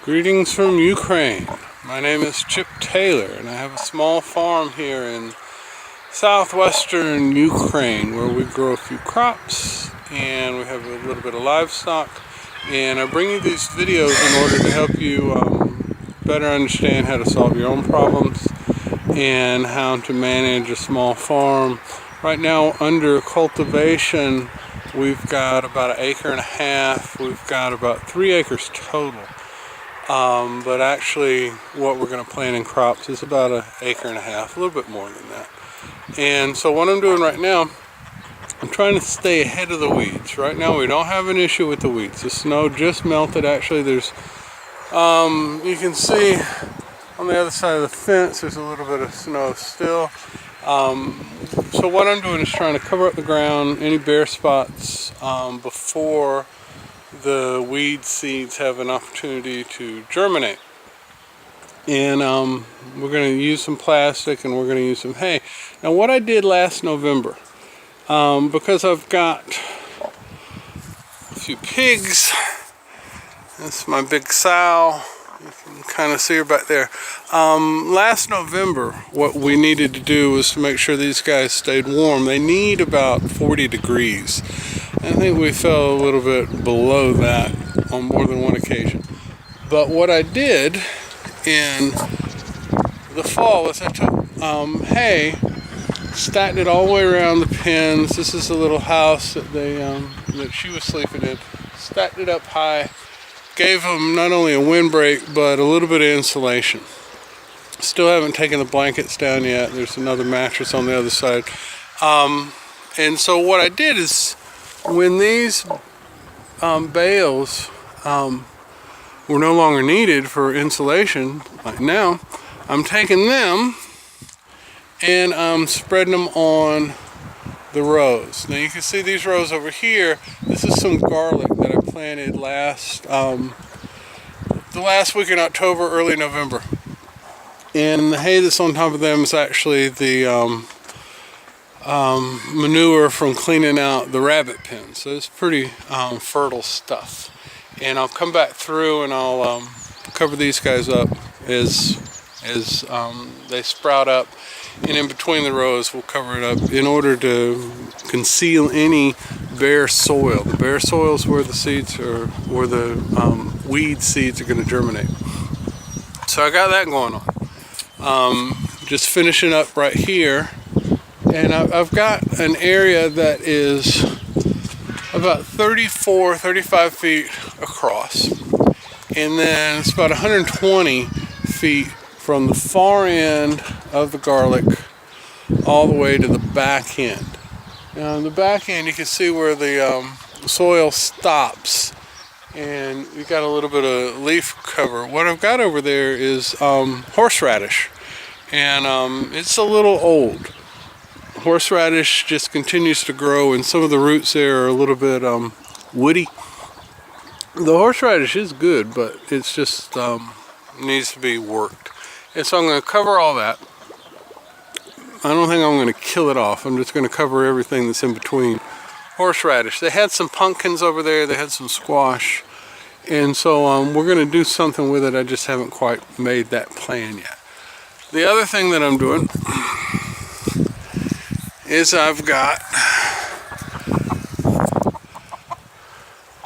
Greetings from Ukraine. My name is Chip Taylor and I have a small farm here in southwestern Ukraine where we grow a few crops and we have a little bit of livestock, and I bring you these videos in order to help you better understand how to solve your own problems and how to manage a small farm. Right now under cultivation we've got about 1.5 acres. We've got about 3 acres total. But actually what we're going to plant in crops is about 1.5 acres, a little bit more than that. And so what I'm doing right now, I'm trying to stay ahead of the weeds. Right now we don't have an issue with the weeds. The snow just melted. Actually there's, you can see on the other side of the fence there's a little bit of snow still. So what I'm doing is trying to cover up the ground, any bare spots, before the weed seeds have an opportunity to germinate. And we're going to use some plastic and we're going to use some hay. Now what I did last November, because I've got a few pigs, that's my big sow, you can kind of see her back there. Last November what we needed to do was to make sure these guys stayed warm. They need about 40 degrees. I think we fell a little bit below that on more than one occasion. But what I did in the fall is I took hay, stacked it all the way around the pens. This is a little house that that she was sleeping in. Stacked it up high, gave them not only a windbreak but a little bit of insulation. Still haven't taken the blankets down yet. There's another mattress on the other side. And so what I did is, when these bales were no longer needed for insulation, like now, I'm taking them and I'm spreading them on the rows. Now you can see these rows over here. This is some garlic that I planted the last week in October, early November. And the hay that's on top of them is actually the manure from cleaning out the rabbit pen. So it's pretty fertile stuff. And I'll come back through and I'll cover these guys up as they sprout up, and in between the rows we'll cover it up in order to conceal any bare soil. The bare soil is where the seeds are, where the weed seeds are going to germinate. So I got that going on. Just finishing up right here. And I've got an area that is about 35 feet across. And then it's about 120 feet from the far end of the garlic all the way to the back end. Now on the back end you can see where the soil stops. And you've got a little bit of leaf cover. What I've got over there is horseradish. And it's a little old. Horseradish just continues to grow, and some of the roots there are a little bit woody. The horseradish is good, but it's just needs to be worked. And so I'm going to cover all that. I don't think I'm going to kill it off. I'm just going to cover everything that's in between. Horseradish. They had some pumpkins over there. They had some squash. And so we're going to do something with it. I just haven't quite made that plan yet. The other thing that I'm doing is I've got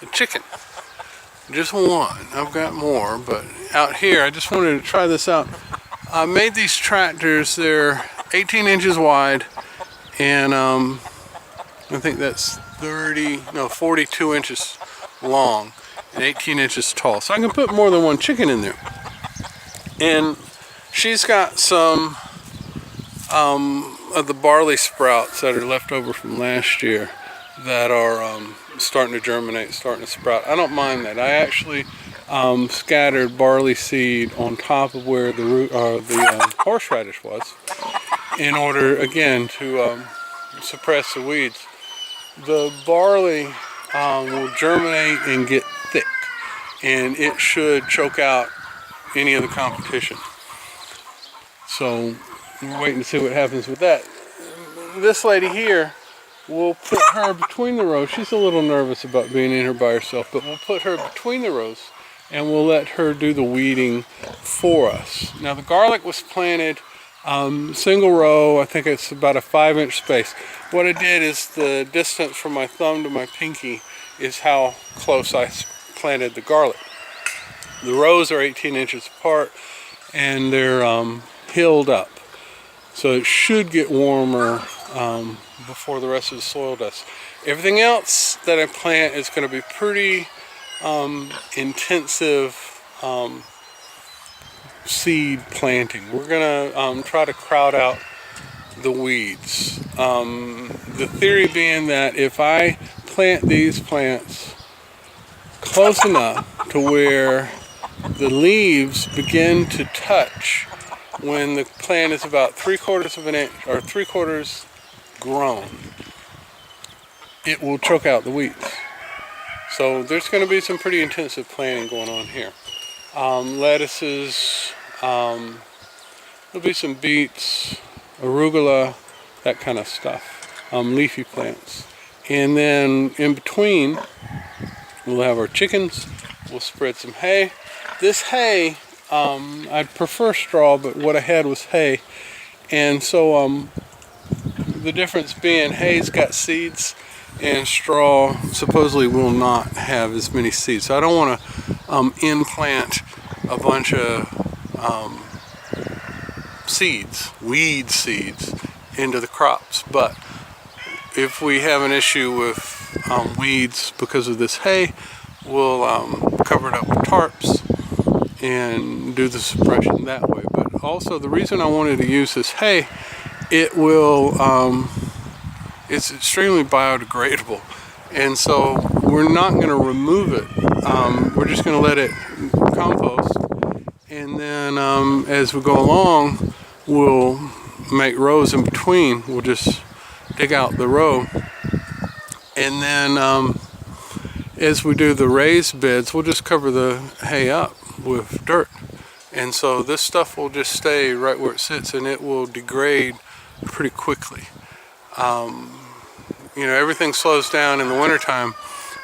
a chicken. Just one. I've got more, but out here I just wanted to try this out. I made these tractors. They're 18 inches wide, and I think that's 42 inches long and 18 inches tall. So I can put more than one chicken in there. And she's got some of the barley sprouts that are left over from last year that are starting to germinate, starting to sprout. I don't mind that. I actually scattered barley seed on top of where the horseradish was, in order again to suppress the weeds. The barley will germinate and get thick, and it should choke out any of the competition. So we're waiting to see what happens with that. This lady here, we'll put her between the rows. She's a little nervous about being in here by herself, but we'll put her between the rows and we'll let her do the weeding for us. Now the garlic was planted single row. I think it's about a 5-inch space. What I did is the distance from my thumb to my pinky is how close I planted the garlic. The rows are 18 inches apart, and they're hilled up. So it should get warmer before the rest of the soil does. Everything else that I plant is going to be pretty intensive seed planting. We're going to try to crowd out the weeds. The theory being that if I plant these plants close enough to where the leaves begin to touch when the plant is about 3/4 of an inch or 3/4 grown, it will choke out the weeds. So there's going to be some pretty intensive planting going on here. Lettuces, there'll be some beets, arugula, that kind of stuff, leafy plants. And then in between, we'll have our chickens. We'll spread some hay. This hay, I'd prefer straw, but what I had was hay. And so the difference being hay's got seeds and straw supposedly will not have as many seeds. So I don't want to implant a bunch of seeds, weed seeds, into the crops. But if we have an issue with weeds because of this hay, we'll cover it up with tarps and do the suppression that way. But also the reason I wanted to use this hay, it will it's extremely biodegradable, and so we're not going to remove it. We're just going to let it compost, and then as we go along, we'll make rows in between. We'll just dig out the row, and then as we do the raised beds, we'll just cover the hay up with dirt, and so this stuff will just stay right where it sits, and it will degrade pretty quickly. You know, everything slows down in the wintertime,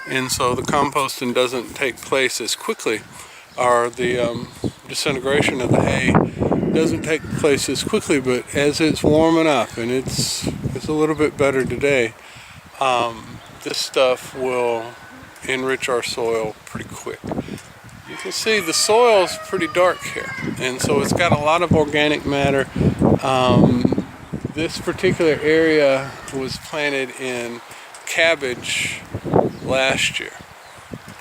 and so the composting doesn't take place as quickly, or the disintegration of the hay doesn't take place as quickly. But as it's warming up, and it's a little bit better today, this stuff will enrich our soil pretty quick. You can see the soil is pretty dark here, and so it's got a lot of organic matter. This particular area was planted in cabbage last year,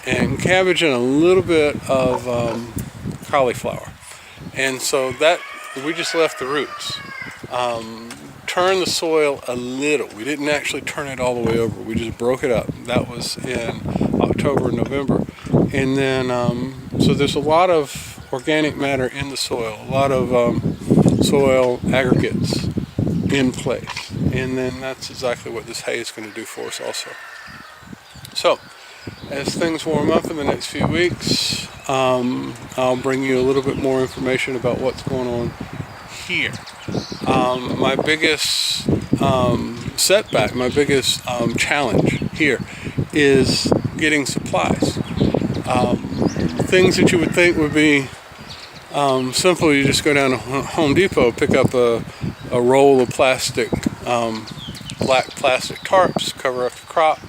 and cabbage and a little bit of cauliflower, and so that we just left the roots. Turn the soil a little. We didn't actually turn it all the way over. We just broke it up. That was in October, November, and then so there's a lot of organic matter in the soil, a lot of soil aggregates in place, and then that's exactly what this hay is going to do for us also. So as things warm up in the next few weeks, I'll bring you a little bit more information about what's going on here. My biggest setback, my biggest challenge here is getting supplies. Things that you would think would be simple. You just go down to Home Depot, pick up a roll of plastic, black plastic tarps, cover up the crop,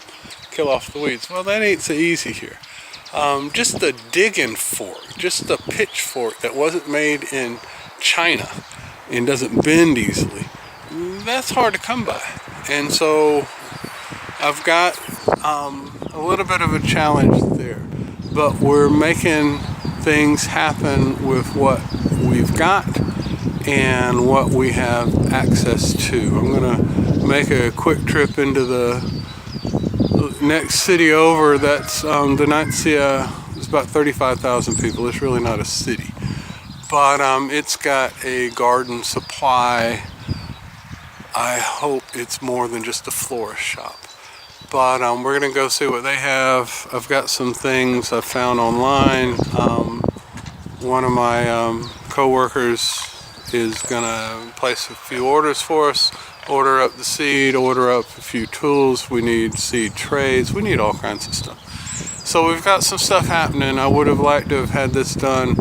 kill off the weeds. Well, that ain't so easy here. Just the digging fork, just the pitchfork that wasn't made in China and doesn't bend easily, that's hard to come by. And so I've got a little bit of a challenge there, but we're making things happen with what we've got and what we have access to. I'm gonna make a quick trip into the next city over. That's Denancia. It's about 35,000 people. It's really not a city, but it's got a garden supply. I hope it's more than just a florist shop, but we're gonna go see what they have. I've got some things I found online. One of my co-workers is gonna place a few orders for us, order up the seed, order up a few tools. We need seed trays, we need all kinds of stuff. So we've got some stuff happening. I would have liked to have had this done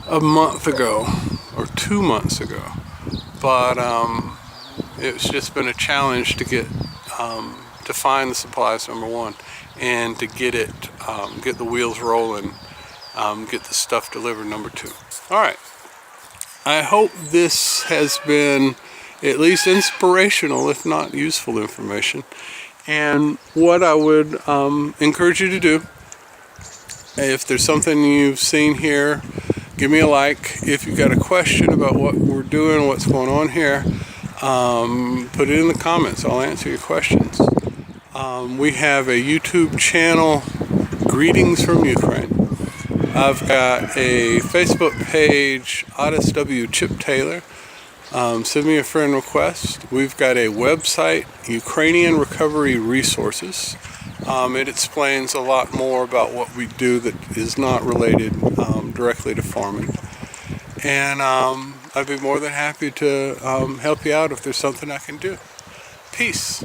a month ago or 2 months ago, but it's just been a challenge to get to find the supplies, number one, and to get the wheels rolling, get the stuff delivered, number two. All right, I hope this has been at least inspirational, if not useful information. And what I would encourage you to do, if there's something you've seen here, give me a like. If you've got a question about what we're doing, what's going on here, put it in the comments. I'll answer your questions. We have a YouTube channel, Greetings from Ukraine. I've got a Facebook page, Otis W. Chip Taylor. Send me a friend request. We've got a website, Ukrainian Recovery Resources. It explains a lot more about what we do that is not related directly to farming. And I'd be more than happy to help you out if there's something I can do. Peace.